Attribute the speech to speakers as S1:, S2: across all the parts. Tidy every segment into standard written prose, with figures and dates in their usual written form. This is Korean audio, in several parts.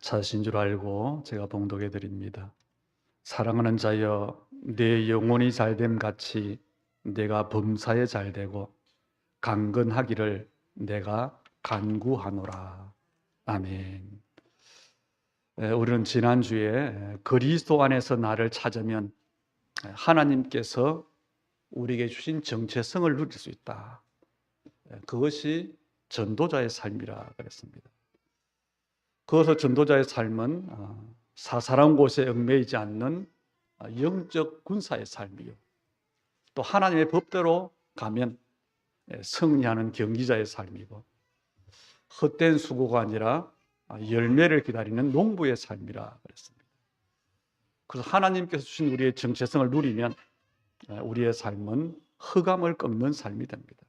S1: 자신 줄 알고 제가 봉독해 드립니다. 사랑하는 자여, 내 영혼이 잘됨 같이 내가 범사에 잘되고 강건하기를 내가 간구하노라. 아멘. 우리는 지난주에 그리스도 안에서 나를 찾으면 하나님께서 우리에게 주신 정체성을 누릴 수 있다. 그것이 전도자의 삶이라 그랬습니다. 그것을 전도자의 삶은 사사로운 곳에 얽매이지 않는 영적 군사의 삶이요, 또 하나님의 법대로 가면 승리하는 경기자의 삶이고, 헛된 수고가 아니라 열매를 기다리는 농부의 삶이라 그랬습니다. 그래서 하나님께서 주신 우리의 정체성을 누리면 우리의 삶은 흑암을 꺾는 삶이 됩니다.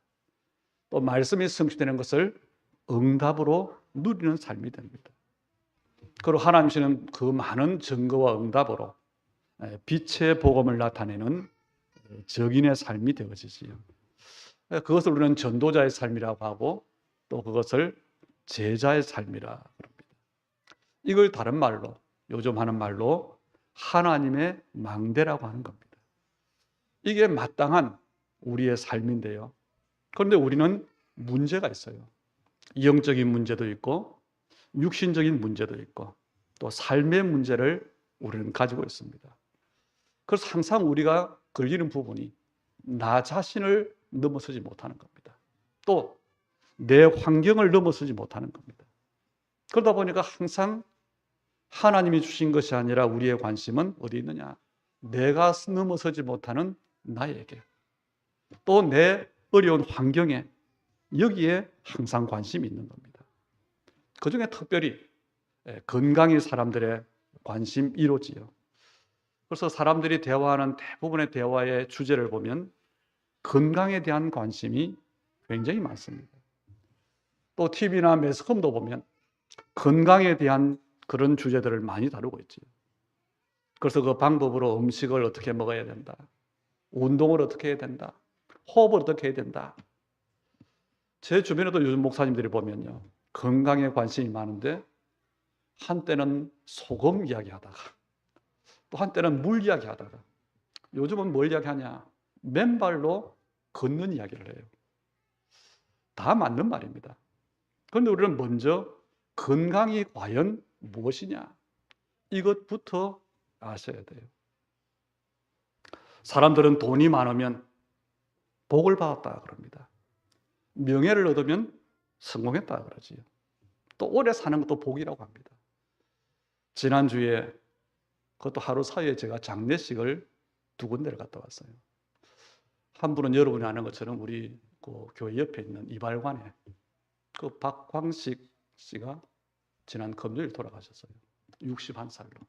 S1: 또 말씀이 성취되는 것을 응답으로 누리는 삶이 됩니다. 그리고 하나님께서는 그 많은 증거와 응답으로 빛의 복음을 나타내는 적인의 삶이 되어지지요. 그것을 우리는 전도자의 삶이라고 하고, 또 그것을 제자의 삶이라 합니다. 이걸 다른 말로, 요즘 하는 말로 하나님의 망대라고 하는 겁니다. 이게 마땅한 우리의 삶인데요. 그런데 우리는 문제가 있어요. 영적인 문제도 있고 육신적인 문제도 있고 또 삶의 문제를 우리는 가지고 있습니다. 그래서 항상 우리가 걸리는 부분이 나 자신을 넘어서지 못하는 겁니다. 또 내 환경을 넘어서지 못하는 겁니다. 그러다 보니까 항상 하나님이 주신 것이 아니라 우리의 관심은 어디 있느냐? 내가 넘어서지 못하는 나에게, 또 내 어려운 환경에, 여기에 항상 관심이 있는 겁니다. 그중에 특별히 건강이 사람들의 관심 1호지요. 그래서 사람들이 대화하는 대부분의 대화의 주제를 보면 건강에 대한 관심이 굉장히 많습니다. 또 TV나 매스컴도 보면 건강에 대한 그런 주제들을 많이 다루고 있지요. 그래서 그 방법으로 음식을 어떻게 먹어야 된다, 운동을 어떻게 해야 된다, 호흡을 어떻게 해야 된다. 제 주변에도 요즘 목사님들이 보면요, 건강에 관심이 많은데 한때는 소금 이야기하다가 또 한때는 물 이야기하다가, 요즘은 뭘 이야기하냐? 맨발로 걷는 이야기를 해요. 다 맞는 말입니다. 그런데 우리는 먼저 건강이 과연 무엇이냐? 이것부터 아셔야 돼요. 사람들은 돈이 많으면 복을 받았다 그럽니다. 명예를 얻으면 성공했다 그러지요. 또 오래 사는 것도 복이라고 합니다. 지난주에 그것도 하루 사이에 제가 장례식을 2군데를 갔다 왔어요. 한 분은 여러분이 아는 것처럼 우리 그 교회 옆에 있는 이발관에 그 박광식 씨가 지난 금요일 돌아가셨어요. 61살로.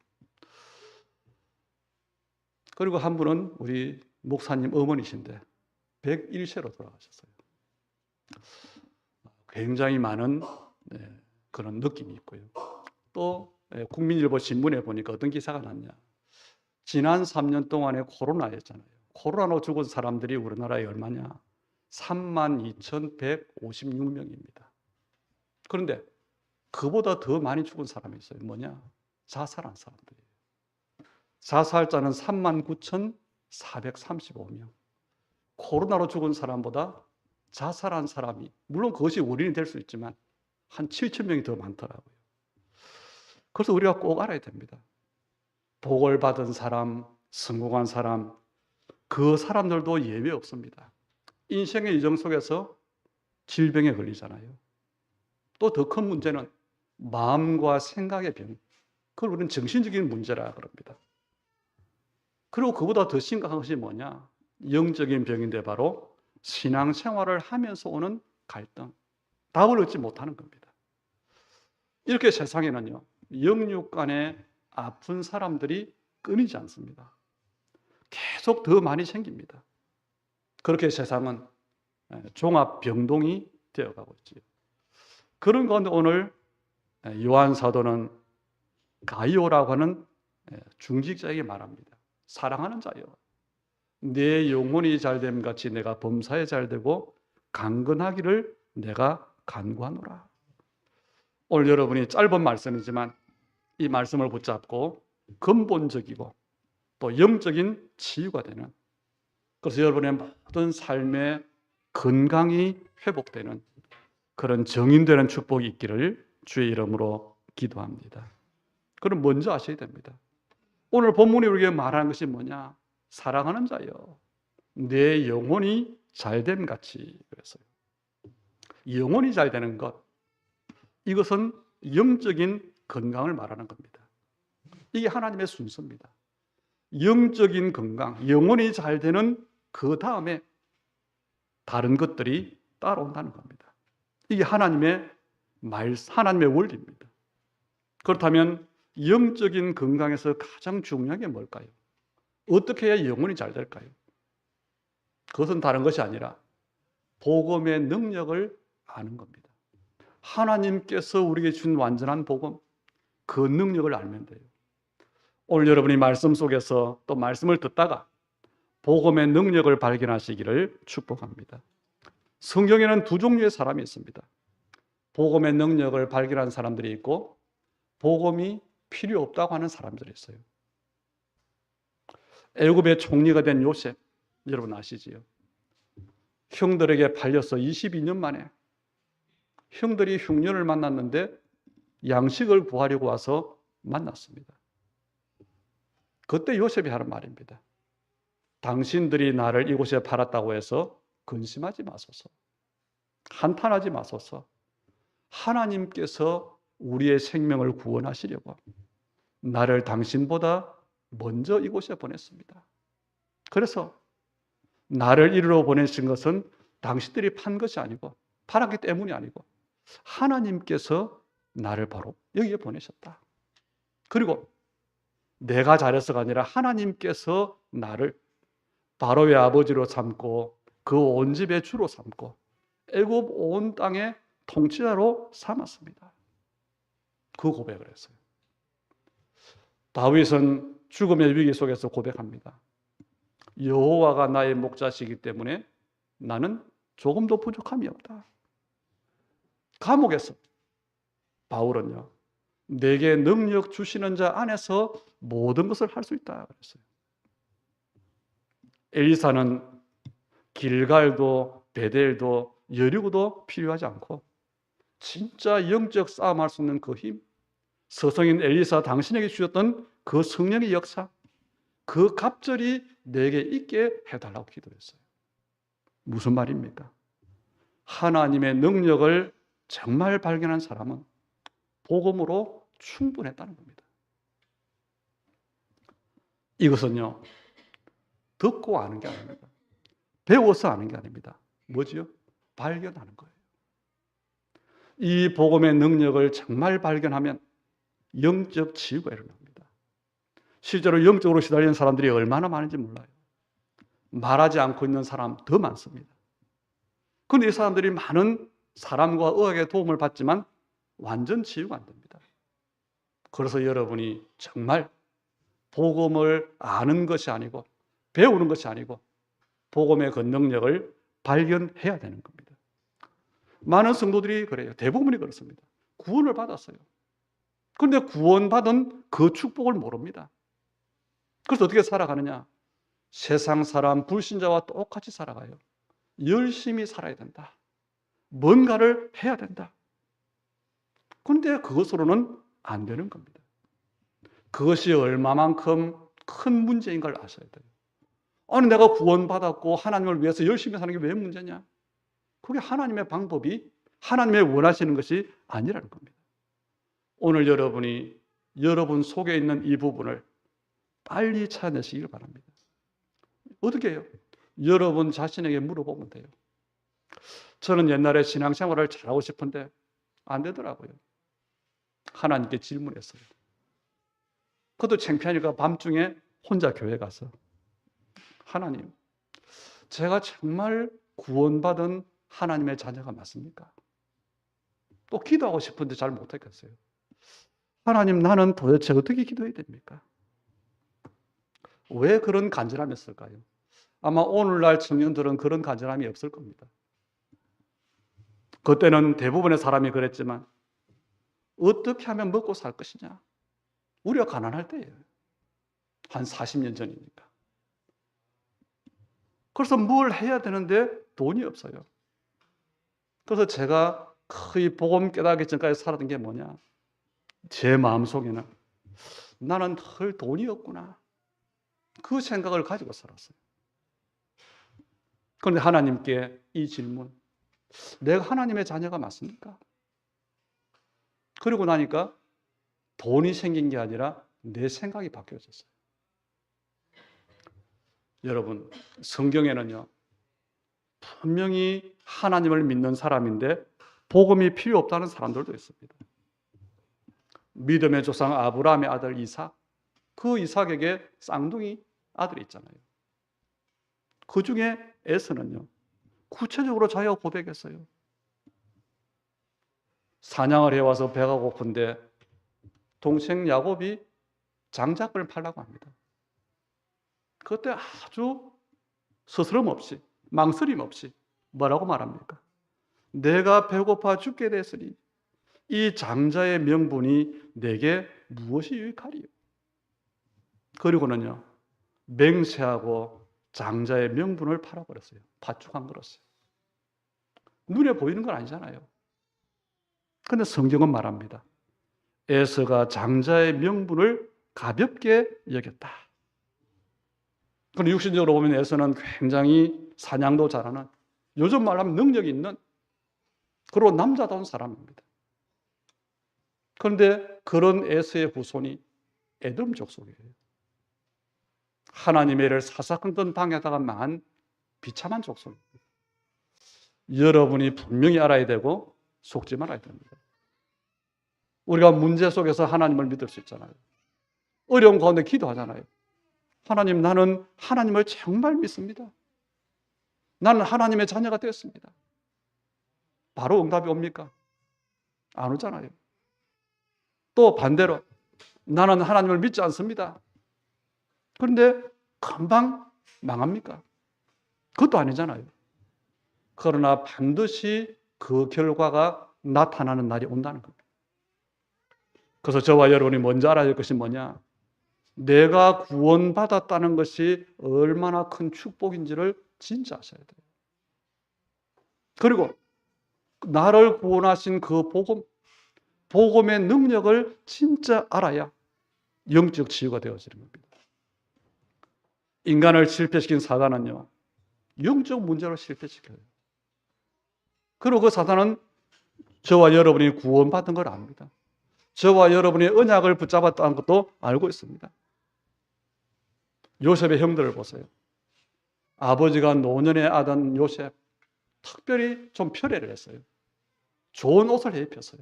S1: 그리고 한 분은 우리 목사님 어머니신데 101세로 돌아가셨어요. 굉장히 많은 그런 느낌이 있고요. 또 국민일보 신문에 보니까 어떤 기사가 났냐? 지난 3년 동안에 코로나였잖아요. 코로나로 죽은 사람들이 우리나라에 얼마냐? 32,156명입니다. 그런데 그보다 더 많이 죽은 사람이 있어요. 뭐냐? 자살한 사람들이에요. 자살자는 39,435명. 코로나로 죽은 사람보다 자살한 사람이, 물론 그것이 원인이 될 수 있지만 한 7,000명이 더 많더라고요. 그래서 우리가 꼭 알아야 됩니다. 복을 받은 사람, 성공한 사람, 그 사람들도 예외 없습니다. 인생의 여정 속에서 질병에 걸리잖아요. 또 더 큰 문제는 마음과 생각의 병, 그걸 우리는 정신적인 문제라 그럽니다. 그리고 그보다 더 심각한 것이 뭐냐? 영적인 병인데 바로 신앙생활을 하면서 오는 갈등, 답을 얻지 못하는 겁니다. 이렇게 세상에는요, 영육 간에 아픈 사람들이 끊이지 않습니다. 계속 더 많이 생깁니다. 그렇게 세상은 종합병동이 되어가고 있지요. 그런 가운데 오늘 요한 사도는 가이오라고 하는 중직자에게 말합니다. 사랑하는 자여, 내 영혼이 잘됨 같이 내가 범사에 잘되고 강건하기를 내가 간구하노라. 오늘 여러분이 짧은 말씀이지만 이 말씀을 붙잡고 근본적이고 또 영적인 치유가 되는, 그래서 여러분의 모든 삶의 건강이 회복되는 그런 정인되는 축복이 있기를 주의 이름으로 기도합니다. 그럼 먼저 아셔야 됩니다. 오늘 본문이 우리에게 말하는 것이 뭐냐? 사랑하는 자여, 내 영혼이 잘됨 같이. 그랬어요. 영혼이 잘 되는 것, 이것은 영적인 건강을 말하는 겁니다. 이게 하나님의 순서입니다. 영적인 건강, 영혼이 잘 되는 그 다음에 다른 것들이 따라온다는 겁니다. 이게 하나님의 원리입니다. 그렇다면 영적인 건강에서 가장 중요한 게 뭘까요? 어떻게 해야 영혼이 잘 될까요? 그것은 다른 것이 아니라 복음의 능력을 아는 겁니다. 하나님께서 우리에게 준 완전한 복음, 그 능력을 알면 돼요. 오늘 여러분이 말씀 속에서 또 말씀을 듣다가 복음의 능력을 발견하시기를 축복합니다. 성경에는 두 종류의 사람이 있습니다. 복음의 능력을 발견한 사람들이 있고 복음이 필요 없다고 하는 사람들이 있어요. 애굽의 총리가 된 요셉, 여러분 아시지요? 형들에게 팔려서 22년 만에 형들이 흉년을 만났는데 양식을 구하려고 와서 만났습니다. 그때 요셉이 하는 말입니다. 당신들이 나를 이곳에 팔았다고 해서 근심하지 마소서. 한탄하지 마소서. 하나님께서 우리의 생명을 구원하시려고 나를 당신보다 먼저 이곳에 보냈습니다. 그래서 나를 이리로 보내신 것은 당신들이 판 것이 아니고, 팔았기 때문이 아니고 하나님께서 나를 바로 여기에 보내셨다. 그리고 내가 잘해서가 아니라 하나님께서 나를 바로의 아버지로 삼고 그 온 집의 주로 삼고 애굽 온 땅의 통치자로 삼았습니다. 그 고백을 했어요. 다윗은 죽음의 위기 속에서 고백합니다. 여호와가 나의 목자시기 때문에 나는 조금도 부족함이 없다. 감옥에서 바울은요, 내게 능력 주시는 자 안에서 모든 것을 할 수 있다 그랬어요. 엘리사는 길갈도 베델도 여리고도 필요하지 않고 진짜 영적 싸움할 수 있는 그 힘, 서성인 엘리사 당신에게 주셨던 그 성령의 역사, 그 갑절이 내게 있게 해달라고 기도했어요. 무슨 말입니까? 하나님의 능력을 정말 발견한 사람은 복음으로 충분했다는 겁니다. 이것은요, 듣고 아는 게 아닙니다. 배워서 아는 게 아닙니다. 뭐지요? 발견하는 거예요. 이 복음의 능력을 정말 발견하면 영적 치유가 일어납니다. 실제로 영적으로 시달리는 사람들이 얼마나 많은지 몰라요. 말하지 않고 있는 사람 더 많습니다. 그런데 이 사람들이 많은 사람과 의학의 도움을 받지만 완전 치유가 안 됩니다. 그래서 여러분이 정말 복음을 아는 것이 아니고 배우는 것이 아니고 복음의 그 능력을 발견해야 되는 겁니다. 많은 성도들이 그래요. 대부분이 그렇습니다. 구원을 받았어요. 그런데 구원받은 그 축복을 모릅니다. 그래서 어떻게 살아가느냐? 세상 사람, 불신자와 똑같이 살아가요. 열심히 살아야 된다. 뭔가를 해야 된다. 그런데 그것으로는 안 되는 겁니다. 그것이 얼마만큼 큰 문제인 걸 아셔야 돼요. 아니, 내가 구원받았고 하나님을 위해서 열심히 사는 게 왜 문제냐? 그게 하나님의 방법이, 하나님의 원하시는 것이 아니라는 겁니다. 오늘 여러분이 여러분 속에 있는 이 부분을 빨리 찾아내시길 바랍니다. 어떻게 해요? 여러분 자신에게 물어보면 돼요. 저는 옛날에 신앙생활을 잘하고 싶은데 안 되더라고요. 하나님께 질문했어요. 그것도 창피하니까 밤중에 혼자 교회 가서, 하나님, 제가 정말 구원받은 하나님의 자녀가 맞습니까? 또 기도하고 싶은데 잘 못했겠어요. 하나님, 나는 도대체 어떻게 기도해야 됩니까? 왜 그런 간절함이 있을까요? 아마 오늘날 청년들은 그런 간절함이 없을 겁니다. 그때는 대부분의 사람이 그랬지만 어떻게 하면 먹고 살 것이냐? 우리가 가난할 때예요. 한 40년 전이니까. 그래서 뭘 해야 되는데 돈이 없어요. 그래서 제가 거의 복음 깨닫기 전까지 살았던 게 뭐냐? 제 마음속에는 나는 헐 돈이 없구나. 그 생각을 가지고 살았어요. 그런데 하나님께 이 질문, 내가 하나님의 자녀가 맞습니까? 그러고 나니까 돈이 생긴 게 아니라 내 생각이 바뀌어졌어요. 여러분, 성경에는요, 분명히 하나님을 믿는 사람인데 복음이 필요 없다는 사람들도 있습니다. 믿음의 조상 아브라함의 아들 이삭, 그 이삭에게 쌍둥이 아들이 있잖아요. 그 중에 에서는요, 구체적으로 자기가 고백했어요. 사냥을 해와서 배가 고픈데 동생 야곱이 장작을 팔라고 합니다. 그때 아주 스스럼 없이, 망설임 없이 뭐라고 말합니까? 내가 배고파 죽게 됐으니 이 장자의 명분이 내게 무엇이 유익하리요? 그리고는요, 맹세하고 장자의 명분을 팔아버렸어요. 팥죽 안 걸었어요. 눈에 보이는 건 아니잖아요. 그런데 성경은 말합니다. 에서가 장자의 명분을 가볍게 여겼다. 그런데 육신적으로 보면 에서는 굉장히 사냥도 잘하는, 요즘 말하면 능력이 있는, 그리고 남자다운 사람입니다. 그런데 그런 에서의 후손이 에돔 족속이에요. 하나님의 일을 사사건건 당하다가 망한 비참한 족속입니다. 여러분이 분명히 알아야 되고 속지 말아야 됩니다. 우리가 문제 속에서 하나님을 믿을 수 있잖아요. 어려운 가운데 기도하잖아요. 하나님, 나는 하나님을 정말 믿습니다. 나는 하나님의 자녀가 되었습니다. 바로 응답이 옵니까? 안 오잖아요. 또 반대로 나는 하나님을 믿지 않습니다. 그런데 금방 망합니까? 그것도 아니잖아요. 그러나 반드시 그 결과가 나타나는 날이 온다는 겁니다. 그래서 저와 여러분이 먼저 알아야 할 것이 뭐냐? 내가 구원받았다는 것이 얼마나 큰 축복인지를 진짜 아셔야 돼요. 그리고 나를 구원하신 그 복음, 복음의 능력을 진짜 알아야 영적 치유가 되어지는 겁니다. 인간을 실패시킨 사단은요, 영적 문제로 실패시켜요. 그리고 그 사단은 저와 여러분이 구원받은 걸 압니다. 저와 여러분이 언약을 붙잡았다는 것도 알고 있습니다. 요셉의 형들을 보세요. 아버지가 노년의 아들 요셉, 특별히 좀 편애를 했어요. 좋은 옷을 입혔어요.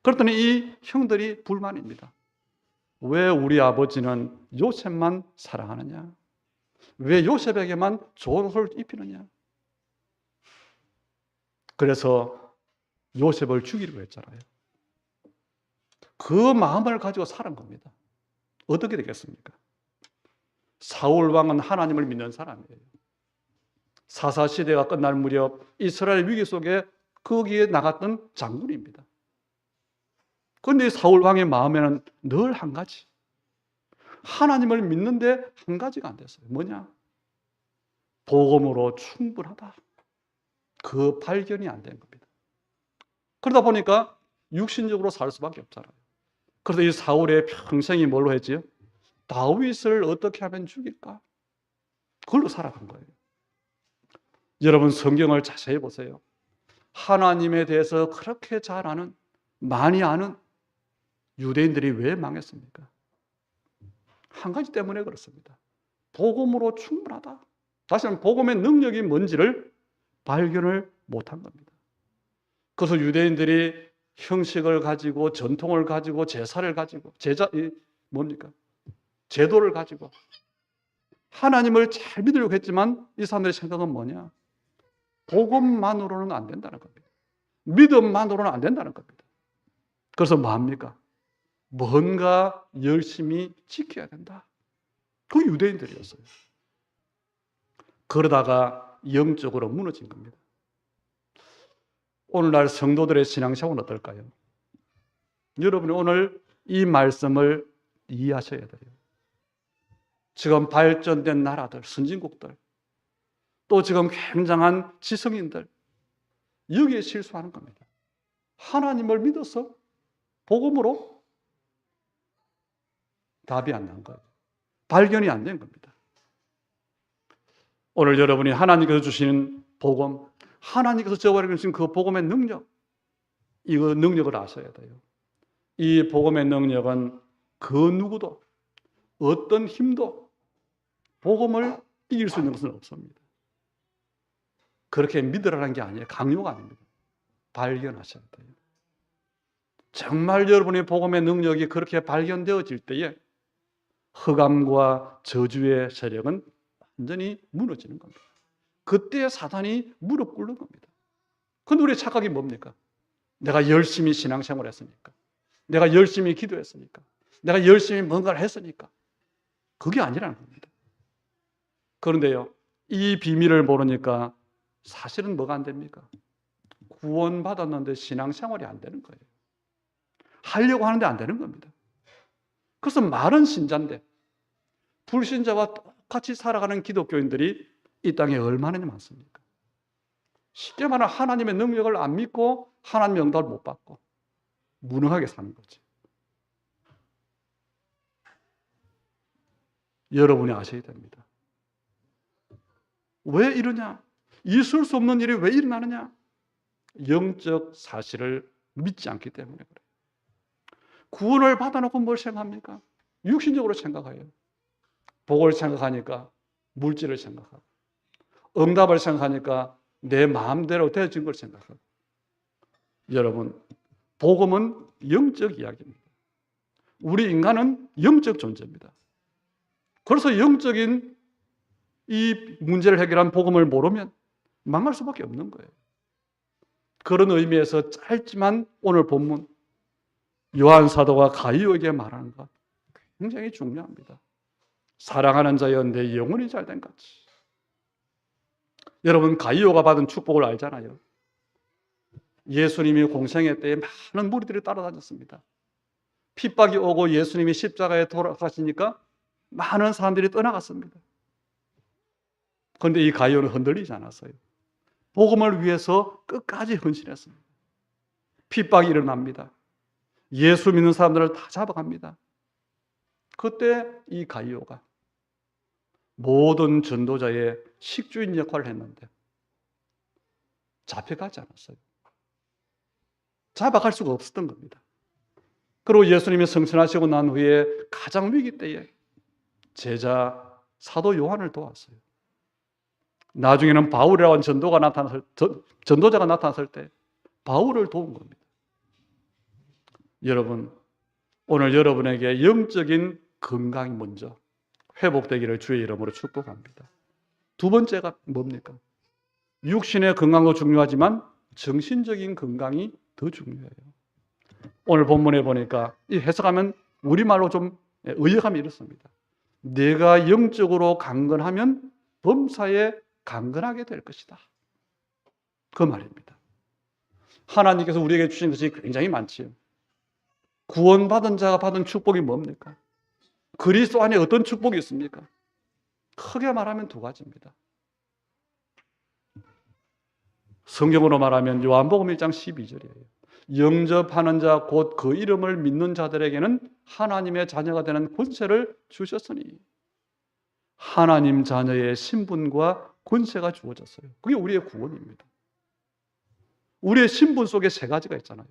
S1: 그랬더니 이 형들이 불만입니다. 왜 우리 아버지는 요셉만 사랑하느냐? 왜 요셉에게만 좋은 옷을 입히느냐? 그래서 요셉을 죽이려고 했잖아요. 그 마음을 가지고 살은 겁니다. 어떻게 되겠습니까? 사울 왕은 하나님을 믿는 사람이에요. 사사 시대가 끝날 무렵 이스라엘 위기 속에 거기에 나갔던 장군입니다. 그런데 사울 왕의 마음에는 늘 한 가지, 하나님을 믿는데 한 가지가 안 됐어요. 뭐냐? 복음으로 충분하다. 그 발견이 안 된 겁니다. 그러다 보니까 육신적으로 살 수밖에 없잖아요. 그래서 이 사울의 평생이 뭘로 했지요? 다윗을 어떻게 하면 죽일까? 그걸로 살아간 거예요. 여러분, 성경을 자세히 보세요. 하나님에 대해서 그렇게 잘 아는, 많이 아는 유대인들이 왜 망했습니까? 한 가지 때문에 그렇습니다. 복음으로 충분하다. 다시 말하면 복음의 능력이 뭔지를 발견을 못한 겁니다. 그래서 유대인들이 형식을 가지고, 전통을 가지고, 제사를 가지고, 제도를 가지고 하나님을 잘 믿으려고 했지만 이 사람들의 생각은 뭐냐? 복음만으로는 안 된다는 겁니다. 믿음만으로는 안 된다는 겁니다. 그래서 뭐합니까? 뭔가 열심히 지켜야 된다. 그 유대인들이었어요. 그러다가 영적으로 무너진 겁니다. 오늘날 성도들의 신앙생활은 어떨까요? 여러분이 오늘 이 말씀을 이해하셔야 돼요. 지금 발전된 나라들, 선진국들, 또 지금 굉장한 지성인들, 여기에 실수하는 겁니다. 하나님을 믿어서 복음으로 답이 안 난 거예요. 발견이 안 된 겁니다. 오늘 여러분이 하나님께서 주시는 복음, 하나님께서 저버리고 주신 그 복음의 능력, 이거 능력을 아셔야 돼요. 이 복음의 능력은 그 누구도, 어떤 힘도 복음을 이길 수 있는 것은 없습니다. 그렇게 믿으라는 게 아니에요. 강요가 아닙니다. 발견하셔야 돼요. 정말 여러분의 복음의 능력이 그렇게 발견되어질 때에 흑암과 저주의 세력은 완전히 무너지는 겁니다. 그때 사단이 무릎 꿇는 겁니다. 그런데 우리의 착각이 뭡니까? 내가 열심히 신앙생활을 했으니까, 내가 열심히 기도했으니까, 내가 열심히 뭔가를 했으니까, 그게 아니라는 겁니다. 그런데요, 이 비밀을 모르니까 사실은 뭐가 안 됩니까? 구원받았는데 신앙생활이 안 되는 거예요. 하려고 하는데 안 되는 겁니다. 그래서 말은 신자인데 불신자와 똑같이 살아가는 기독교인들이 이 땅에 얼마나 많습니까? 쉽게 말하면 하나님의 능력을 안 믿고 하나님의 응답을 못 받고 무능하게 사는 거지. 여러분이 아셔야 됩니다. 왜 이러냐? 있을 수 없는 일이 왜 일어나느냐? 영적 사실을 믿지 않기 때문에 그래요. 구원을 받아놓고 뭘 생각합니까? 육신적으로 생각해요. 복을 생각하니까 물질을 생각하고, 응답을 생각하니까 내 마음대로 되어진 걸 생각하고. 여러분, 복음은 영적 이야기입니다. 우리 인간은 영적 존재입니다. 그래서 영적인 이 문제를 해결한 복음을 모르면 망할 수밖에 없는 거예요. 그런 의미에서 짧지만 오늘 본문 요한 사도가 가이오에게 말하는 것 굉장히 중요합니다. 사랑하는 자여 내 영혼이 잘된 같이. 여러분, 가이오가 받은 축복을 알잖아요. 예수님이 공생애 때에 많은 무리들이 따라다녔습니다. 핍박이 오고 예수님이 십자가에 돌아가시니까 많은 사람들이 떠나갔습니다. 그런데 이 가이오는 흔들리지 않았어요. 복음을 위해서 끝까지 헌신했습니다. 핍박이 일어납니다. 예수 믿는 사람들을 다 잡아갑니다. 그때 이 가이오가 모든 전도자의 식주인 역할을 했는데 잡혀가지 않았어요. 잡아갈 수가 없었던 겁니다. 그리고 예수님이 승천하시고 난 후에 가장 위기 때에 제자 사도 요한을 도왔어요. 나중에는 바울이라는 전도자가 나타났을 때 바울을 도운 겁니다. 여러분, 오늘 여러분에게 영적인 건강이 먼저 회복되기를 주의 이름으로 축복합니다. 두 번째가 뭡니까? 육신의 건강도 중요하지만 정신적인 건강이 더 중요해요. 오늘 본문에 보니까 이 해석하면 우리말로 좀 의역함이 이렇습니다. 내가 영적으로 강건하면 범사에 강건하게 될 것이다. 그 말입니다. 하나님께서 우리에게 주신 것이 굉장히 많지요. 구원받은 자가 받은 축복이 뭡니까? 그리스도 안에 어떤 축복이 있습니까? 크게 말하면 두 가지입니다. 성경으로 말하면 요한복음 1장 12절이에요. 영접하는 자 곧 그 이름을 믿는 자들에게는 하나님의 자녀가 되는 권세를 주셨으니, 하나님 자녀의 신분과 권세가 주어졌어요. 그게 우리의 구원입니다. 우리의 신분 속에 세 가지가 있잖아요.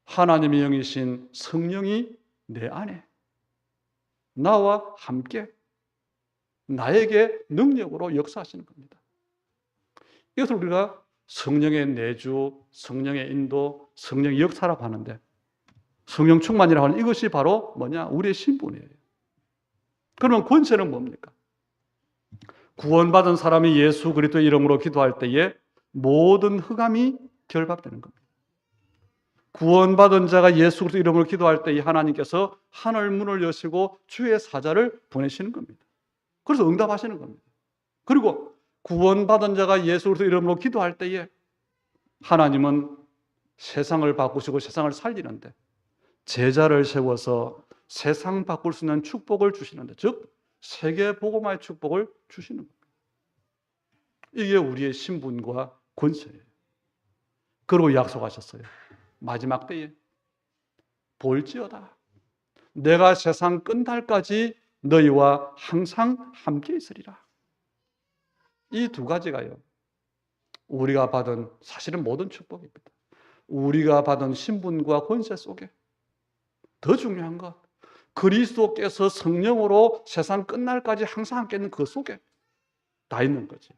S1: 하나님의 영이신 성령이 내 안에 나와 함께 나에게 능력으로 역사하시는 겁니다. 이것을 우리가 성령의 내주, 성령의 인도, 성령의 역사라고 하는데, 성령 충만이라고 하는 이것이 바로 뭐냐? 우리의 신분이에요. 그러면 권세는 뭡니까? 구원받은 사람이 예수 그리스도의 이름으로 기도할 때에 모든 흑암이 결박되는 겁니다. 구원받은 자가 예수 그리스도 이름으로 기도할 때 하나님께서 하늘 문을 여시고 주의 사자를 보내시는 겁니다. 그래서 응답하시는 겁니다. 그리고 구원받은 자가 예수 그리스도 이름으로 기도할 때에 하나님은 세상을 바꾸시고 세상을 살리는데 제자를 세워서 세상 바꿀 수 있는 축복을 주시는데, 즉 세계 복음화의 축복을 주시는 겁니다. 이게 우리의 신분과 권세예요. 그리고 약속하셨어요. 마지막 때에 볼지어다 내가 세상 끝날까지 너희와 항상 함께 있으리라. 이 두 가지가요, 우리가 받은 사실은 모든 축복입니다. 우리가 받은 신분과 권세 속에 더 중요한 것, 그리스도께서 성령으로 세상 끝날까지 항상 함께 있는 그 속에 다 있는 거지.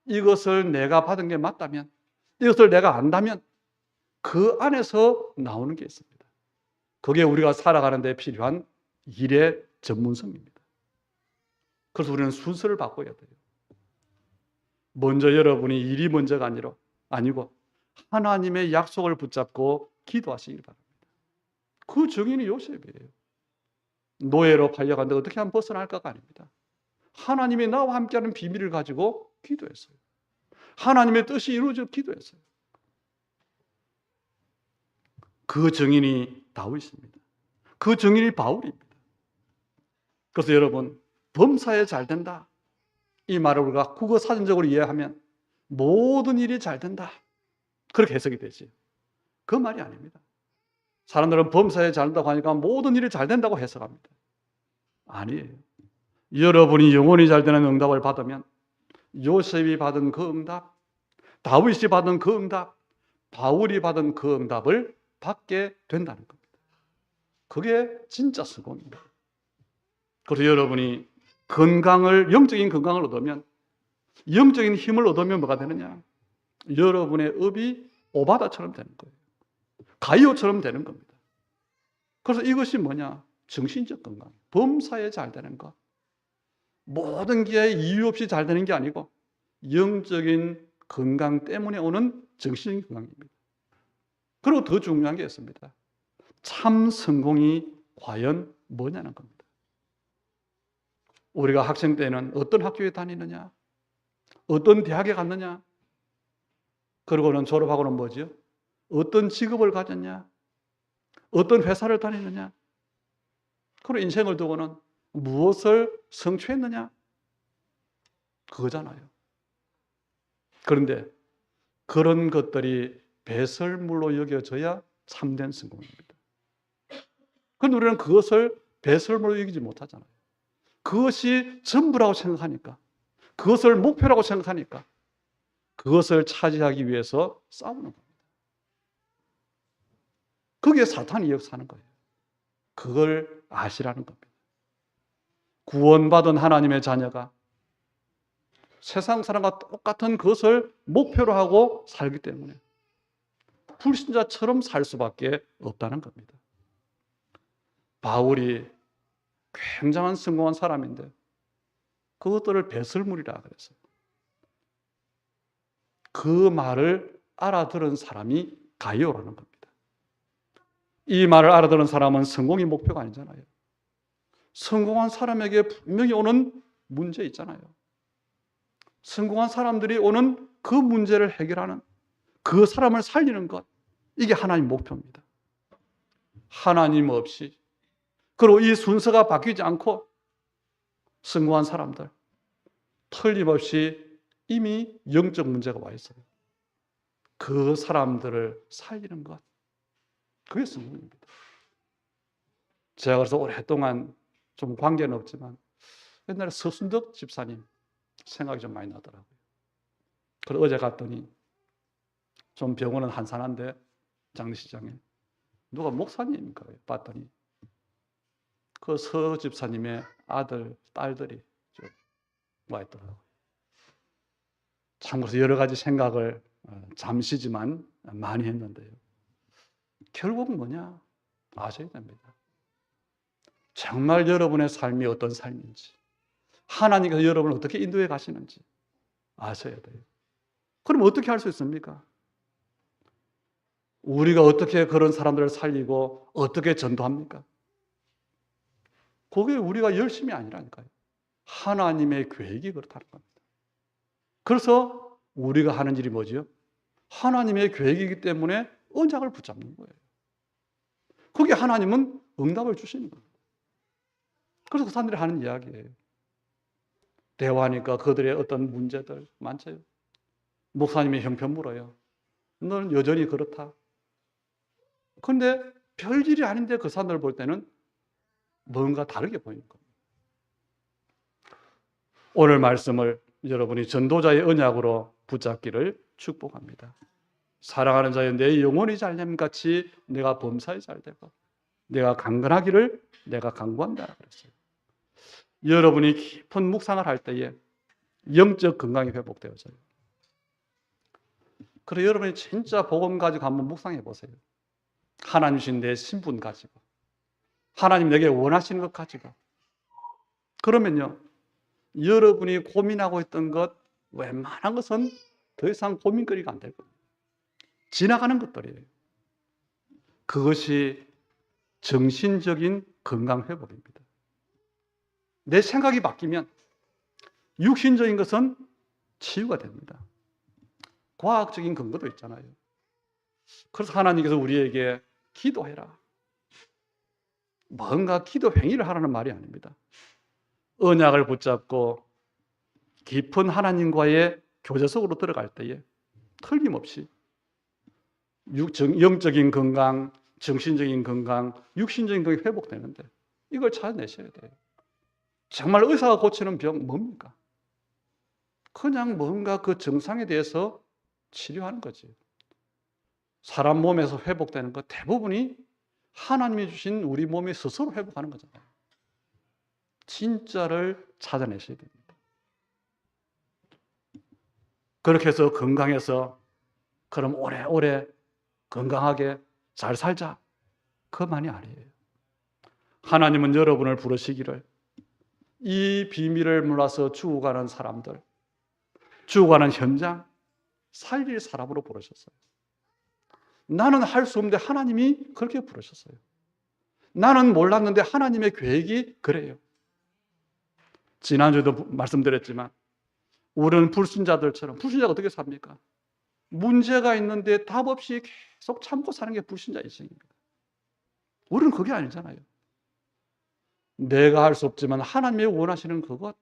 S1: 이것을 내가 받은 게 맞다면, 이것을 내가 안다면 그 안에서 나오는 게 있습니다. 그게 우리가 살아가는 데 필요한 일의 전문성입니다. 그래서 우리는 순서를 바꿔야 돼요. 먼저 여러분이 일이 먼저가 아니고 하나님의 약속을 붙잡고 기도하시길 바랍니다. 그 증인이 요셉이에요. 노예로 팔려갔는데 어떻게 하면 벗어날까가 아닙니다. 하나님이 나와 함께하는 비밀을 가지고 기도했어요. 하나님의 뜻이 이루어져 기도했어요. 그 증인이 다윗입니다. 그 증인이 바울입니다. 그래서 여러분, 범사에 잘 된다, 이 말을 우리가 국어 사전적으로 이해하면 모든 일이 잘 된다, 그렇게 해석이 되지. 그 말이 아닙니다. 사람들은 범사에 잘 된다고 하니까 모든 일이 잘 된다고 해석합니다. 아니에요. 여러분이 영혼이 잘 되는 응답을 받으면 요셉이 받은 그 응답, 다윗이 받은 그 응답, 바울이 받은 그 응답을 받게 된다는 겁니다. 그게 진짜 성공입니다. 그래서 여러분이 영적인 건강을 얻으면, 영적인 힘을 얻으면 뭐가 되느냐? 여러분의 업이 오바다처럼 되는 거예요. 가이오처럼 되는 겁니다. 그래서 이것이 뭐냐? 정신적 건강, 범사에 잘 되는 것. 모든 게 이유 없이 잘 되는 게 아니고 영적인 건강 때문에 오는 정신적인 건강입니다. 그리고 더 중요한 게 있습니다. 참 성공이 과연 뭐냐는 겁니다. 우리가 학생 때는 어떤 학교에 다니느냐, 어떤 대학에 갔느냐, 그리고는 졸업하고는 뭐죠? 어떤 직업을 가졌냐, 어떤 회사를 다니느냐, 그리고 인생을 두고는 무엇을 성취했느냐, 그거잖아요. 그런데 그런 것들이 배설물로 여겨져야 참된 성공입니다. 그런데 우리는 그것을 배설물로 여기지 못하잖아요. 그것이 전부라고 생각하니까, 그것을 목표라고 생각하니까 그것을 차지하기 위해서 싸우는 겁니다. 거기에 사탄이 역사하는 거예요. 그걸 아시라는 겁니다. 구원받은 하나님의 자녀가 세상 사람과 똑같은 것을 목표로 하고 살기 때문에 불신자처럼 살 수밖에 없다는 겁니다. 바울이 굉장한 성공한 사람인데 그것들을 배설물이라 그랬어요. 그 말을 알아들은 사람이 가이오라는 겁니다. 이 말을 알아들은 사람은 성공이 목표가 아니잖아요. 성공한 사람에게 분명히 오는 문제 있잖아요. 성공한 사람들이 오는 그 문제를 해결하는, 그 사람을 살리는 것, 이게 하나님 목표입니다. 하나님 없이, 그리고 이 순서가 바뀌지 않고 성공한 사람들, 틀림없이 이미 영적 문제가 와 있어요. 그 사람들을 살리는 것, 그게 성공입니다. 제가 그래서 오랫동안 좀 관계는 없지만 옛날에 서순덕 집사님 생각이 좀 많이 나더라고요. 그래서 어제 갔더니 좀 병원은 한산한데 장례식장에 누가 목사님인가 봤더니 그 서 집사님의 아들, 딸들이 좀 와 있더라고요. 참 그래서 여러 가지 생각을 잠시지만 많이 했는데요. 결국 뭐냐? 아셔야 됩니다. 정말 여러분의 삶이 어떤 삶인지, 하나님께서 여러분을 어떻게 인도해 가시는지 아셔야 돼요. 그럼 어떻게 할 수 있습니까? 우리가 어떻게 그런 사람들을 살리고 어떻게 전도합니까? 그게 우리가 열심이 아니라니까요. 하나님의 계획이 그렇다는 겁니다. 그래서 우리가 하는 일이 뭐죠? 하나님의 계획이기 때문에 언약을 붙잡는 거예요. 그게 하나님은 응답을 주시는 거예요. 그래서 그 사람들이 하는 이야기예요. 대화하니까 그들의 어떤 문제들 많죠. 목사님이 형편 물어요. 너는 여전히 그렇다. 그런데 별일이 아닌데 그 사람들 볼 때는 뭔가 다르게 보이는 겁니다. 오늘 말씀을 여러분이 전도자의 언약으로 붙잡기를 축복합니다. 사랑하는 자여, 내 영혼이 잘됨 같이 내가 범사에 잘되고 내가 강건하기를 내가 강구한다 그랬어요. 여러분이 깊은 묵상을 할 때에 영적 건강이 회복되어져요. 그래서 여러분이 진짜 복음 가지고 한번 묵상해 보세요. 하나님 주신 내 신분 가지고, 하나님 내게 원하시는 것 가지고. 그러면요, 여러분이 고민하고 있던 것 웬만한 것은 더 이상 고민거리가 안 될 겁니다. 지나가는 것들이에요. 그것이 정신적인 건강 회복입니다. 내 생각이 바뀌면 육신적인 것은 치유가 됩니다. 과학적인 근거도 있잖아요. 그래서 하나님께서 우리에게 기도해라. 뭔가 기도 행위를 하라는 말이 아닙니다. 언약을 붙잡고 깊은 하나님과의 교제 속으로 들어갈 때에 틀림없이 영적인 건강, 정신적인 건강, 육신적인 건강이 회복되는데 이걸 찾아내셔야 돼요. 정말 의사가 고치는 병 뭡니까? 그냥 뭔가 그 증상에 대해서 치료하는 거지. 사람 몸에서 회복되는 것 대부분이 하나님이 주신 우리 몸이 스스로 회복하는 거잖아요. 진짜를 찾아내셔야 됩니다. 그렇게 해서 건강해서 그럼 오래오래 건강하게 잘 살자. 그만이 아니에요. 하나님은 여러분을 부르시기를 이 비밀을 몰라서 죽어가는 사람들, 죽어가는 현장, 살릴 사람으로 부르셨어요. 나는 할 수 없는데 하나님이 그렇게 부르셨어요. 나는 몰랐는데 하나님의 계획이 그래요. 지난주에도 말씀드렸지만 우리는 불신자들처럼, 불신자가 어떻게 삽니까? 문제가 있는데 답 없이 계속 참고 사는 게 불신자 인생입니다. 우리는 그게 아니잖아요. 내가 할 수 없지만 하나님이 원하시는 그것,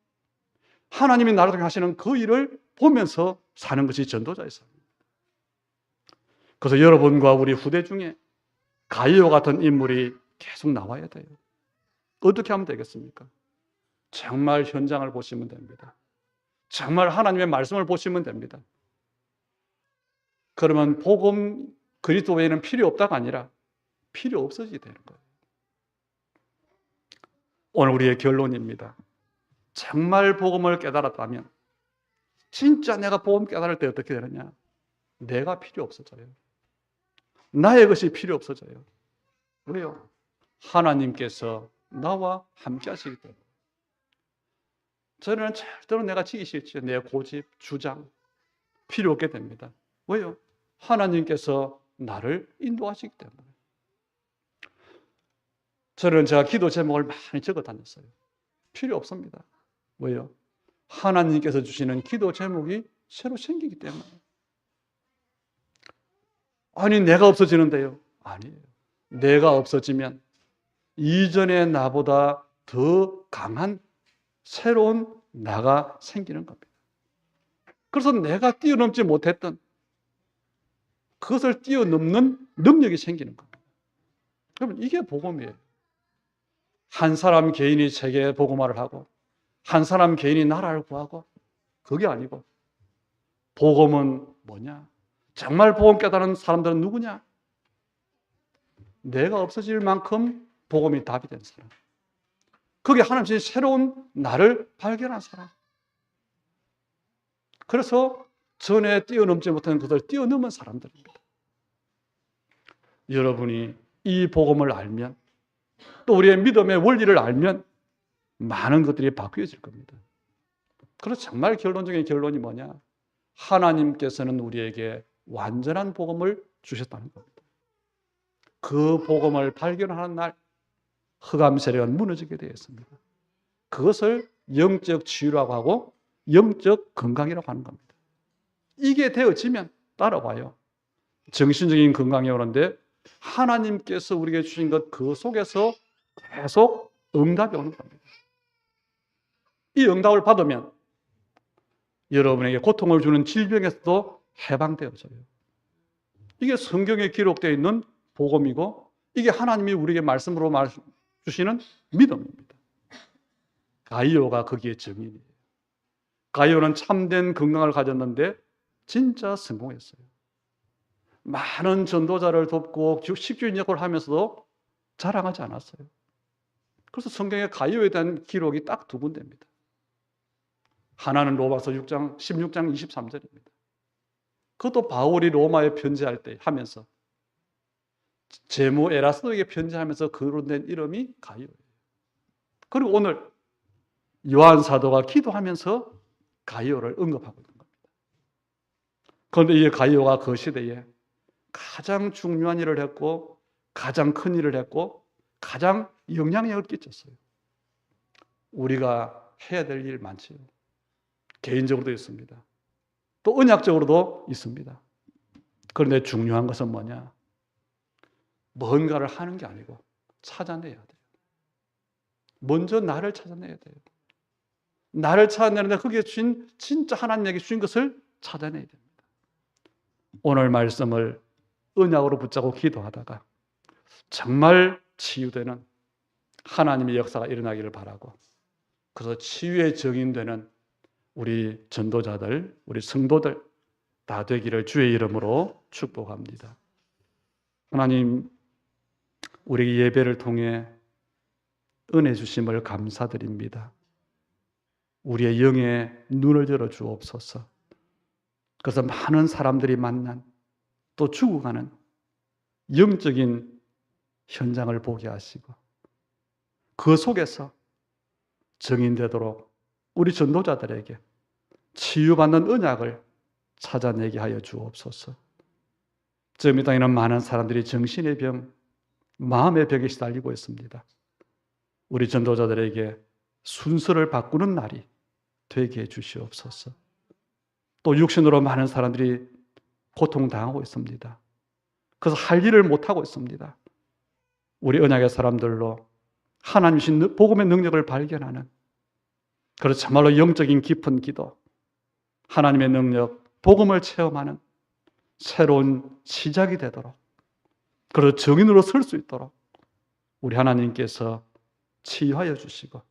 S1: 하나님이 나를 통해 하시는 그 일을 보면서 사는 것이 전도자의 삶입니다. 그래서 여러분과 우리 후대 중에 가이오 같은 인물이 계속 나와야 돼요. 어떻게 하면 되겠습니까? 정말 현장을 보시면 됩니다. 정말 하나님의 말씀을 보시면 됩니다. 그러면 복음 그리스도 외에는 필요 없다가 아니라 필요 없어지게 되는 거예요. 오늘 우리의 결론입니다. 정말 복음을 깨달았다면 진짜 내가 복음 깨달을 때 어떻게 되느냐? 내가 필요 없어져요. 나의 것이 필요 없어져요. 왜요? 하나님께서 나와 함께 하시기 때문에. 저는 절대로 내가 지기 싫지. 내 고집, 주장 필요 없게 됩니다. 왜요? 하나님께서 나를 인도하시기 때문에. 저는 제가 기도 제목을 많이 적어 다녔어요. 필요 없습니다. 왜요? 하나님께서 주시는 기도 제목이 새로 생기기 때문에. 아니, 내가 없어지는데요? 아니에요. 내가 없어지면 이전의 나보다 더 강한 새로운 나가 생기는 겁니다. 그래서 내가 뛰어넘지 못했던 그것을 뛰어넘는 능력이 생기는 겁니다. 그러면 이게 복음이에요. 한 사람 개인이 세계 복음화를 하고 한 사람 개인이 나라를 구하고 그게 아니고 복음은 뭐냐? 정말 복음 깨달은 사람들은 누구냐? 내가 없어질 만큼 복음이 답이 된 사람. 그게 하나님의 새로운 나를 발견한 사람. 그래서 전에 뛰어넘지 못한 것을 뛰어넘은 사람들입니다. 여러분이 이 복음을 알면 또 우리의 믿음의 원리를 알면 많은 것들이 바뀌어질 겁니다. 그래서 정말 결론적인 결론이 뭐냐? 하나님께서는 우리에게 완전한 복음을 주셨다는 겁니다. 그 복음을 발견하는 날 흑암 세력은 무너지게 되었습니다. 그것을 영적 치유라고 하고 영적 건강이라고 하는 겁니다. 이게 되어지면 따라봐요. 정신적인 건강이 오는데 하나님께서 우리에게 주신 것 그 속에서 계속 응답이 오는 겁니다. 이 응답을 받으면 여러분에게 고통을 주는 질병에서도 해방되어져요. 이게 성경에 기록되어 있는 복음이고 이게 하나님이 우리에게 말씀으로 주시는 믿음입니다. 가이오가 거기에 증인이에요. 가이오는 참된 건강을 가졌는데 진짜 성공했어요. 많은 전도자를 돕고 식주인 역할을 하면서도 자랑하지 않았어요. 그래서 성경에 가이오에 대한 기록이 딱 두 군데입니다. 하나는 로마서 6장 16장 23절입니다. 그것도 바울이 로마에 편지할 때 하면서 제무 에라스도에게 편지하면서 거론된 이름이 가이오예요. 그리고 오늘 요한 사도가 기도하면서 가이오를 언급하고 있는 겁니다. 그런데 이 가이오가 그 시대에 가장 중요한 일을 했고 가장 큰 일을 했고 가장 영향력을 끼쳤어요. 우리가 해야 될 일 많지요. 개인적으로도 있습니다. 또 언약적으로도 있습니다. 그런데 중요한 것은 뭐냐? 뭔가를 하는 게 아니고 찾아내야 돼요. 먼저 나를 찾아내야 돼요. 나를 찾아내는데 거기에 주신 진짜 하나님에게 주신 것을 찾아내야 됩니다. 오늘 말씀을 언약으로 붙잡고 기도하다가 정말 치유되는 하나님의 역사가 일어나기를 바라고 그래서 치유의 증인되는 우리 전도자들, 우리 성도들 다 되기를 주의 이름으로 축복합니다. 하나님, 우리 예배를 통해 은혜 주심을 감사드립니다. 우리의 영의 눈을 열어 주옵소서. 그래서 많은 사람들이 만난 또 죽어가는 영적인 현장을 보게 하시고 그 속에서 증인되도록 우리 전도자들에게 치유받는 언약을 찾아내게 하여 주옵소서. 지금 이 땅에는 많은 사람들이 정신의 병, 마음의 벽에 시달리고 있습니다. 우리 전도자들에게 순서를 바꾸는 날이 되게 해 주시옵소서. 또 육신으로 많은 사람들이 고통당하고 있습니다. 그래서 할 일을 못하고 있습니다. 우리 언약의 사람들로 하나님 주신 복음의 능력을 발견하는 그래서 정말로 영적인 깊은 기도, 하나님의 능력, 복음을 체험하는 새로운 시작이 되도록 그래서 정인으로 설 수 있도록 우리 하나님께서 치유하여 주시고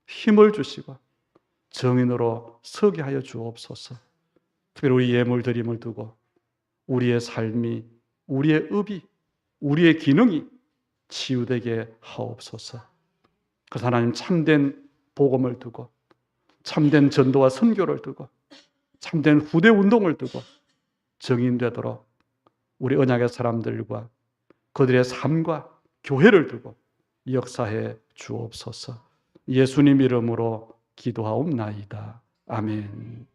S1: 힘을 주시고 정인으로 서게 하여 주옵소서. 특별히 우리 예물 드림을 두고 우리의 삶이, 우리의 의비, 우리의 기능이 치유되게 하옵소서. 그래서 하나님 참된 복음을 두고 참된 전도와 선교를 두고 참된 후대 운동을 두고 정인되도록 우리 언약의 사람들과 그들의 삶과 교회를 두고 역사해 주옵소서. 예수님 이름으로 기도하옵나이다. 아멘.